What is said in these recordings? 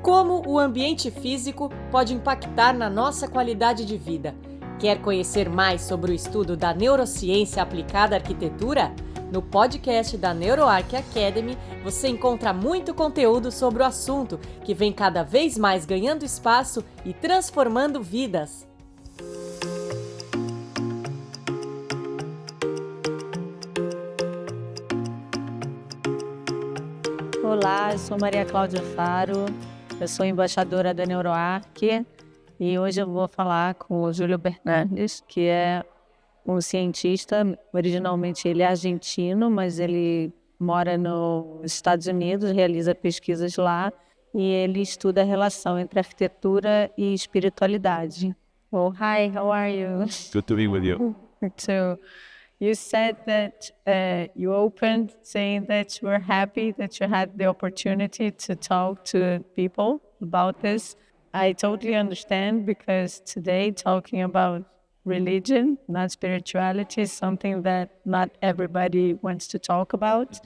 Como o ambiente físico pode impactar na nossa qualidade de vida? Quer conhecer mais sobre o estudo da neurociência aplicada à arquitetura? No podcast da NEUROARQ Academy, você encontra muito conteúdo sobre o assunto, que vem cada vez mais ganhando espaço e transformando vidas. Olá, eu sou Maria Claudia Faro, eu sou embaixadora da NEUROARQ e hoje eu vou falar com o Julio Bermudez, que é um cientista, originalmente ele é argentino, mas ele mora nos Estados Unidos, realiza pesquisas lá e ele estuda a relação entre arquitetura e espiritualidade. Oh, hi, how are you? Good to be with you. Me too. You said that you opened saying that you were happy that you had the opportunity to talk to people about this. I totally understand, because today talking about religion, not spirituality, is something that not everybody wants to talk about.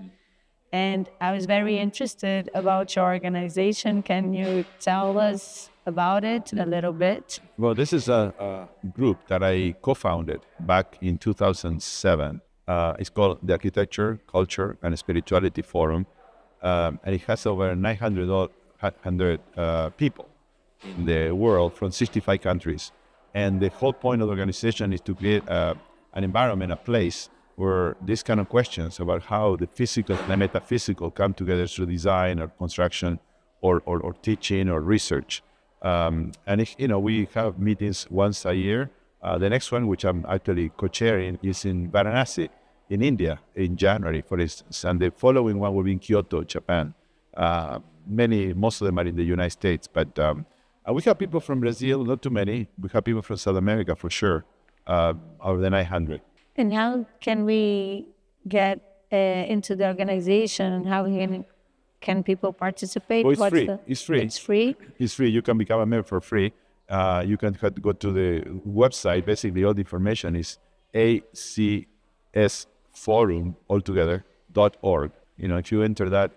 And I was very interested about your organization. Can you tell us about it a little bit? Well, this is a group that I co-founded back in 2007. It's called the Architecture, Culture, and Spirituality Forum. And it has over 900 people in the world from 65 countries. And the whole point of the organization is to create an environment, a place where these kind of questions about how the physical and the metaphysical come together through design or construction or teaching or research. We have meetings once a year. The next one, which I'm actually co-chairing, is in Varanasi, in India, in January, for instance. And the following one will be in Kyoto, Japan. Most of them are in the United States. But we have people from Brazil, not too many. We have people from South America, for sure, out of the 900. And how can we get into the organization? How can people participate? Oh, it's free. It's free. It's free? It's free. You can become a member for free. You can go to the website. Basically, all the information is acsforum.org. If you enter that,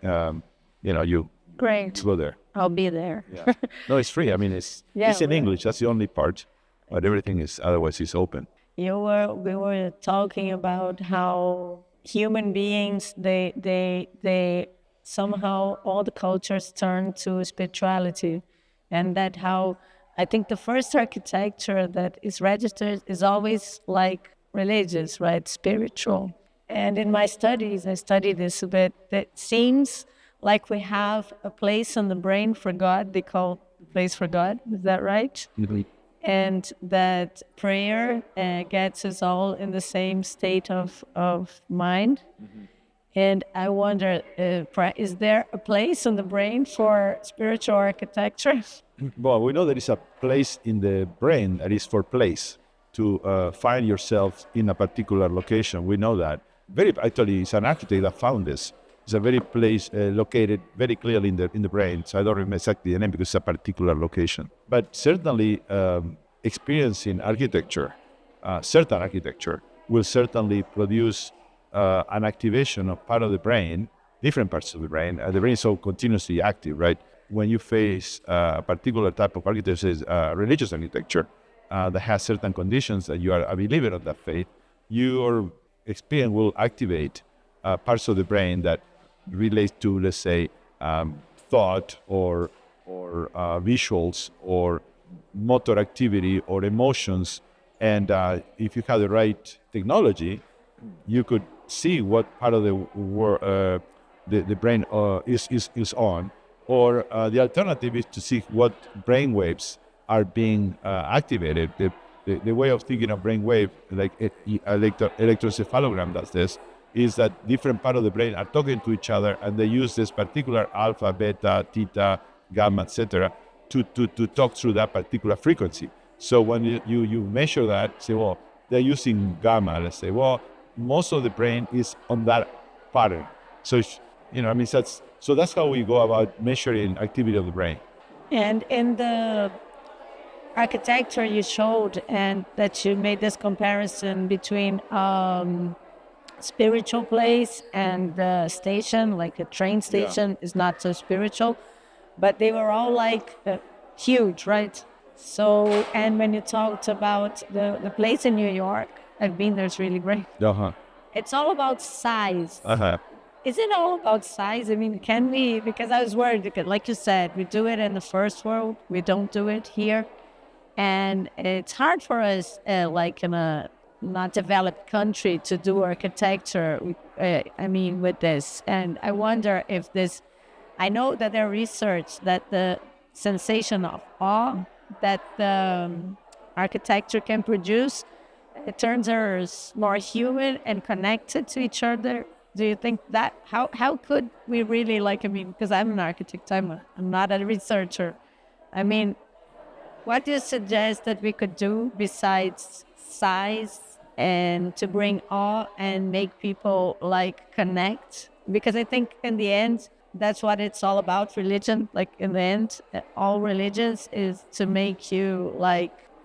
you Great. Go there. I'll be there. Yeah. No, it's free. I mean, it's in English. That's the only part. But everything is otherwise is open. We were talking about how human beings, they somehow all the cultures turn to spirituality, and that how I think the first architecture that is registered is always like religious, right? Spiritual. And in my studies, I study this a bit. It seems like we have a place in the brain for God. They call the place for God. Is that right? Mm-hmm. And that prayer gets us all in the same state of mind. Mm-hmm. And I wonder, is there a place in the brain for spiritual architecture? Well, we know there is a place in the brain that is for place, to find yourself in a particular location. We know that. Actually, it's an architect that found this. It's a very place located very clearly in the brain. So I don't remember exactly the name because it's a particular location. But certainly, experiencing architecture, certain architecture, will certainly produce an activation of part of the brain, different parts of the brain. The brain is so continuously active, right? When you face a particular type of architecture, religious architecture, that has certain conditions that you are a believer of that faith, your experience will activate parts of the brain that relate to, let's say, thought or visuals or motor activity or emotions. And if you have the right technology, you could see what part of the brain is on. Or the alternative is to see what brain waves are being activated. The way of thinking of brain wave, like electroencephalogram does this, is that different parts of the brain are talking to each other, and they use this particular alpha, beta, theta, gamma, etc., to talk through that particular frequency. So when you measure that, say, well, they're using gamma, let's say, well, most of the brain is on that pattern. So, that's how we go about measuring activity of the brain. And in the architecture you showed, and that you made this comparison between spiritual place and the station, like a train station is not so spiritual. but they were all like huge, right? So, and when you talked about the place in New York, I've been there, it's really great. Uh-huh. It's all about size. Uh-huh. Is it all about size? I mean, can we, because I was worried, because like you said, we do it in the first world, we don't do it here. And it's hard for us, like in a not developed country, to do architecture, with this. And I wonder if this, I know that there research that the sensation of awe that the architecture can produce, it turns us more human and connected to each other. Do you think that, how could we really, because I'm an architect, I'm not a researcher. I mean, what do you suggest that we could do besides size and to bring awe and make people connect? Because I think in the end, that's what it's all about, religion. In the end, all religions is to make you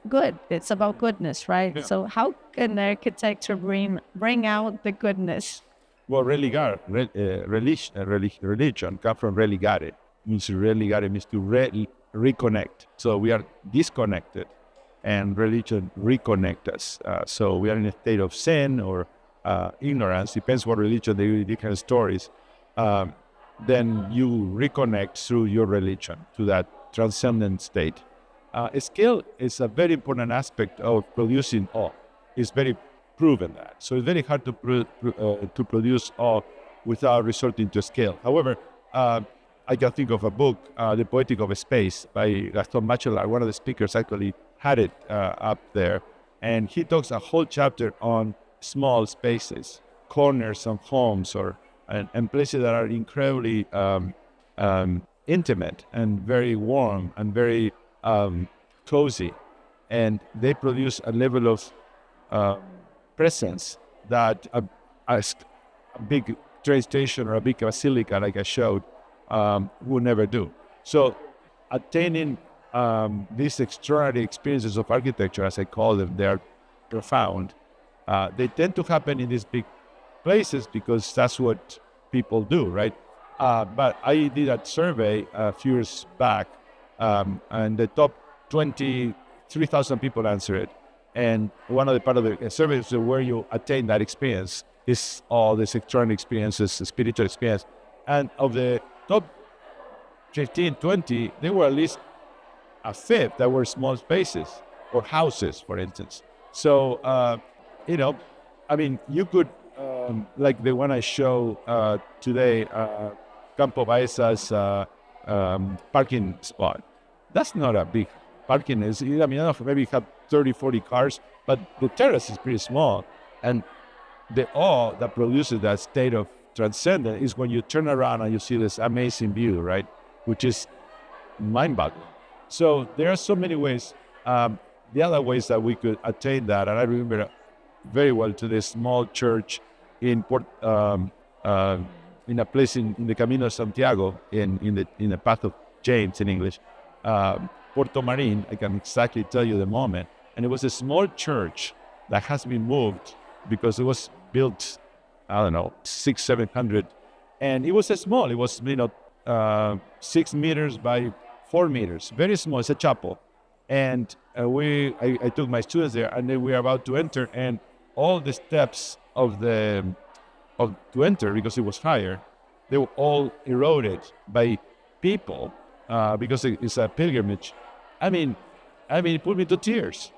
good. It's about goodness, right? Yeah. So how can architecture bring out the goodness? Well, religion comes from religare. Religare means to reconnect. So we are disconnected, and religion reconnect us. So we are in a state of sin or ignorance, depends what religion, they use different stories. Then you reconnect through your religion to that transcendent state. Skill is a very important aspect of producing awe. It's very proven that. So it's very hard to produce awe without resorting to skill. However, I can think of a book, The Poetic of Space, by Gaston Bachelard. One of the speakers actually had it up there. And he talks a whole chapter on small spaces, corners of homes, and places that are incredibly intimate and very warm and very cozy. And they produce a level of presence that a big train station or a big basilica, like I showed, would never do. So attaining these extraordinary experiences of architecture, as I call them, they are profound. They tend to happen in these big places because that's what people do, right? But I did a survey a few years back, and the top 23,000 people answered it. And one of the part of the survey is where you attain that experience is all these extraordinary experiences, spiritual experience. And of the top 15, 20, there were at least a fifth that were small spaces or houses, for instance. So, you could, like the one I show today, Campo Baeza's parking spot. That's not a big parking. Maybe have 30, 40 cars, but the terrace is pretty small. And the awe that produces that state of transcendence is when you turn around and you see this amazing view, right? Which is mind-boggling. So there are so many ways. The other ways that we could attain that, and I remember very well to this small church in a place in the Camino of Santiago, in the path of James in English, Puerto Marin. I can exactly tell you the moment. And it was a small church that has been moved because it was built, 600-700, and it was small. It was 6 meters by 4 meters, very small. It's a chapel. And I took my students there, and then we were about to enter, and all the steps to enter, because it was higher, they were all eroded by people because it's a pilgrimage. It put me to tears.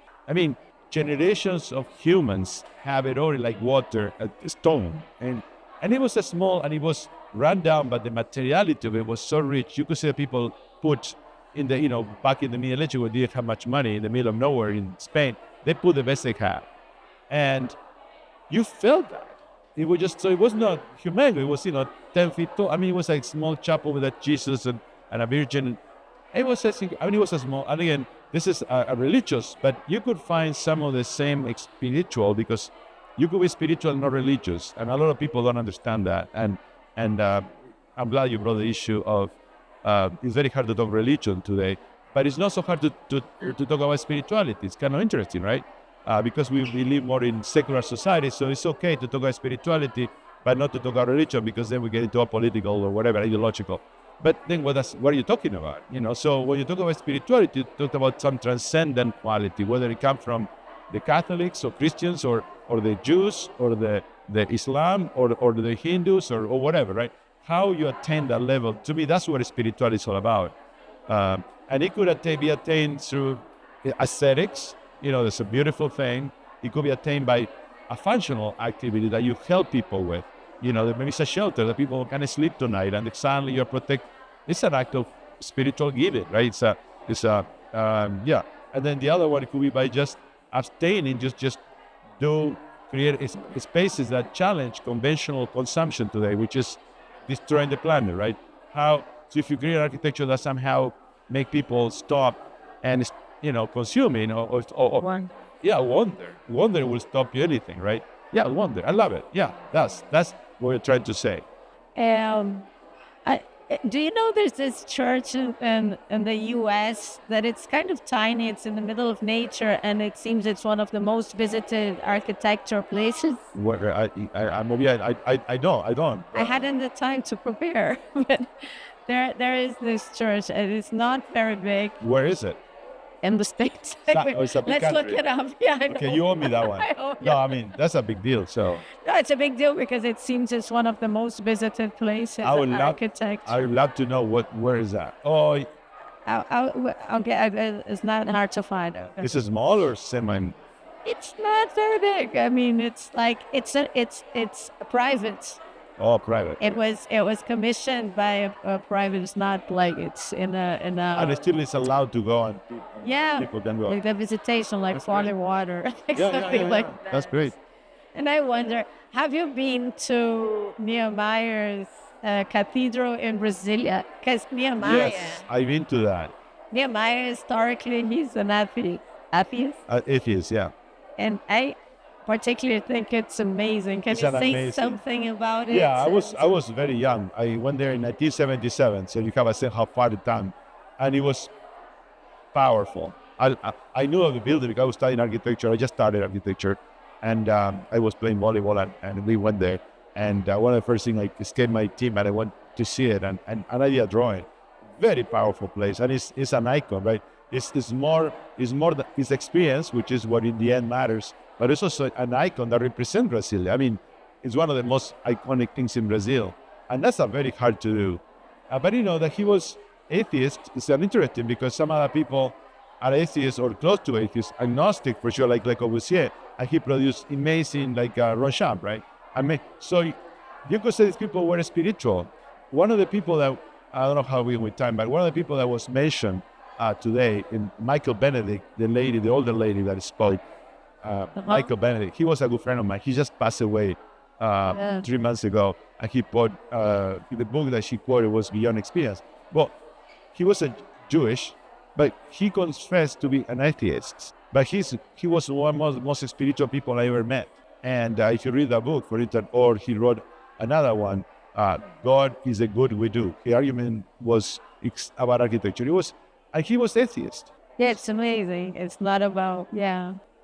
Generations of humans have eroded like water, a stone, and it was small and it was run down, but the materiality of it was so rich. You could see people put in the, back in the Middle Ages, when they didn't have much money, in the middle of nowhere in Spain, they put the best they had. And you felt that. It was just, so it was not human. It was, 10 feet tall. It was like a small chapel with a Jesus and a Virgin. It was, it was a small, and again, this is a religious, but you could find some of the same spiritual, because you could be spiritual and not religious. And a lot of people don't understand that. And I'm glad you brought the issue of, it's very hard to talk religion today, but it's not so hard to talk about spirituality. It's kind of interesting, right? Because we live more in secular society, so it's okay to talk about spirituality, but not to talk about religion, because then we get into a political or whatever, ideological. But then what are you talking about? So when you talk about spirituality, you talk about some transcendent quality, whether it comes from the Catholics or Christians or the Jews or the Islam or the Hindus or whatever, right? How you attain that level, to me, that's what spirituality is all about. And it could be attained through aesthetics. That's a beautiful thing. It could be attained by a functional activity that you help people with. Maybe it's a shelter that people can sleep tonight and suddenly you're protected. It's an act of spiritual giving, right? And then the other one could be by just abstaining, just create spaces that challenge conventional consumption today, which is destroying the planet, right? So if you create architecture that somehow make people stop and consuming or wonder will stop you anything, right? Yeah, wonder. I love it. Yeah, that's what we're trying to say. Do you know there's this church in the U.S. that it's kind of tiny, it's in the middle of nature, and it seems it's one of the most visited architecture places? I don't. I hadn't the time to prepare, but there is this church, and it's not very big. Where is it? In the States. It's a big Let's country. look it up. Yeah, I know. Okay, you owe me that one. That's a big deal. So no, it's a big deal because it seems it's one of the most visited places in architecture. I would love to know where is that? Oh, it's not hard to find. Okay. Is it small or semi? It's not very big. I mean, it's like it's private. Oh, private. It was commissioned by a private. It's not like it's in a. And it still is allowed to go and people can go. Like the visitation, like falling water, like something like that. That's great. And I wonder, have you been to Nehemiah's cathedral in Brasilia? Because Nehemiah. Yes, I've been to that. Nehemiah, historically, he's an atheist. Atheist, yeah. And I particularly think it's amazing. Can you say something about it? Yeah, I was very young. I went there in 1977, so you have a sense how far the time, and it was powerful. I knew of the building because I was studying architecture. I just started architecture, and I was playing volleyball, and we went there. And one of the first things I escaped my team, and I went to see it, and I did a drawing. Very powerful place, and it's an icon, right? It's more its experience, which is what in the end matters. But it's also an icon that represents Brazil. I mean, it's one of the most iconic things in Brazil. And that's very hard to do. But that he was atheist is interesting because some other people are atheists or close to atheists, agnostic for sure, like Corbusier. And he produced amazing, like Ronchamp, right? I mean, so you could say these people were spiritual. One of the people that, I don't know how we with time, but one of the people that was mentioned today, in Michael Benedict, the older lady that spoke, Michael Benedict, he was a good friend of mine. He just passed away 3 months ago, and he put the book that she quoted was Beyond Experience. Well, he was a Jewish, but he confessed to be an atheist. But he was one of the most spiritual people I ever met. And if you read the book, for instance, or he wrote another one, God is a good we do. The argument was about architecture. He was atheist. Yeah, it's amazing. It's not about,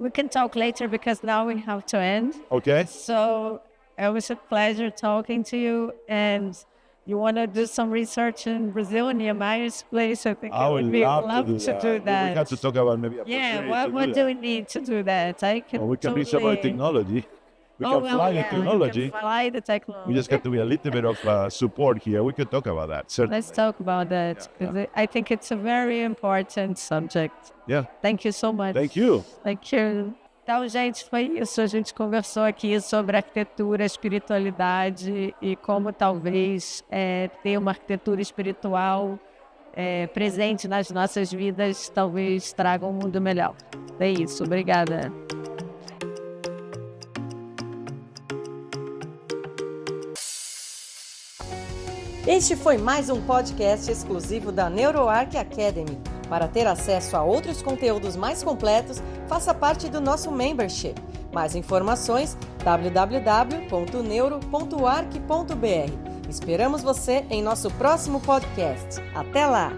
We can talk later because now we have to end. Okay. So it was a pleasure talking to you. And you want to do some research in Brazil, Nehemiah's place? I think I would love to do that. We have to talk about maybe what do we need to do that? We can reach about technology. We can fly the technology. We can fly the technology. We just have to be a little bit of support here. We could talk about that, certainly. Let's talk about that. I think it's a very important subject. Yeah. Thank you so much. Thank you. Thank you. Então, gente, foi isso. A gente conversou aqui sobre arquitetura, espiritualidade e como talvez ter uma arquitetura espiritual presente nas nossas vidas talvez traga um mundo melhor. É isso. Obrigada. Este foi mais um podcast exclusivo da NEUROARQ Academy. Para ter acesso a outros conteúdos mais completos, faça parte do nosso membership. Mais informações, www.neuro.arq.br. Esperamos você em nosso próximo podcast. Até lá!